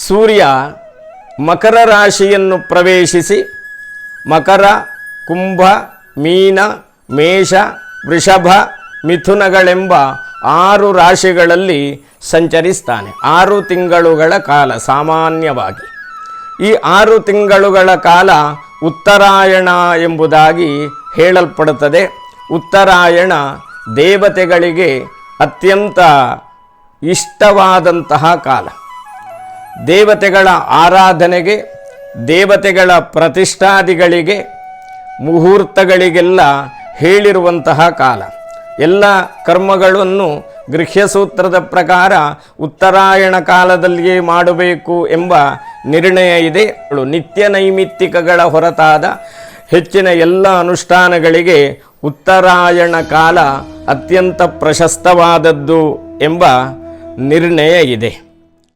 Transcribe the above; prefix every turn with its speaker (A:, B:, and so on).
A: ಸೂರ್ಯ ಮಕರ ರಾಶಿಯನ್ನು ಪ್ರವೇಶಿಸಿ ಮಕರ, ಕುಂಭ, ಮೀನ, ಮೇಷ, ವೃಷಭ, ಮಿಥುನಗಳೆಂಬ 6 ರಾಶಿಗಳಲ್ಲಿ ಸಂಚರಿಸ್ತಾನೆ. 6 ತಿಂಗಳುಗಳ ಕಾಲ ಸಾಮಾನ್ಯವಾಗಿ. ಈ 6 ತಿಂಗಳುಗಳ ಕಾಲ ಉತ್ತರಾಯಣ ಎಂಬುದಾಗಿ ಹೇಳಲ್ಪಡುತ್ತದೆ. ಉತ್ತರಾಯಣ ದೇವತೆಗಳಿಗೆ ಅತ್ಯಂತ ಇಷ್ಟವಾದಂತಹ ಕಾಲ. ದೇವತೆಗಳ ಆರಾಧನೆಗೆ, ದೇವತೆಗಳ ಪ್ರತಿಷ್ಠಾದಿಗಳಿಗೆ, ಮುಹೂರ್ತಗಳಿಗೆಲ್ಲ ಹೇಳಿರುವಂತಹ ಕಾಲ. ಎಲ್ಲ ಕರ್ಮಗಳನ್ನು ಗೃಹ್ಯಸೂತ್ರದ ಪ್ರಕಾರ ಉತ್ತರಾಯಣ ಕಾಲದಲ್ಲಿಯೇ ಮಾಡಬೇಕು ಎಂಬ ನಿರ್ಣಯ ಇದೆ. ನಿತ್ಯ ನೈಮಿತ್ತಿಕಗಳ ಹೊರತಾದ ಹೆಚ್ಚಿನ ಎಲ್ಲ ಅನುಷ್ಠಾನಗಳಿಗೆ ಉತ್ತರಾಯಣ ಕಾಲ ಅತ್ಯಂತ ಪ್ರಶಸ್ತವಾದದ್ದು ಎಂಬ ನಿರ್ಣಯ ಇದೆ.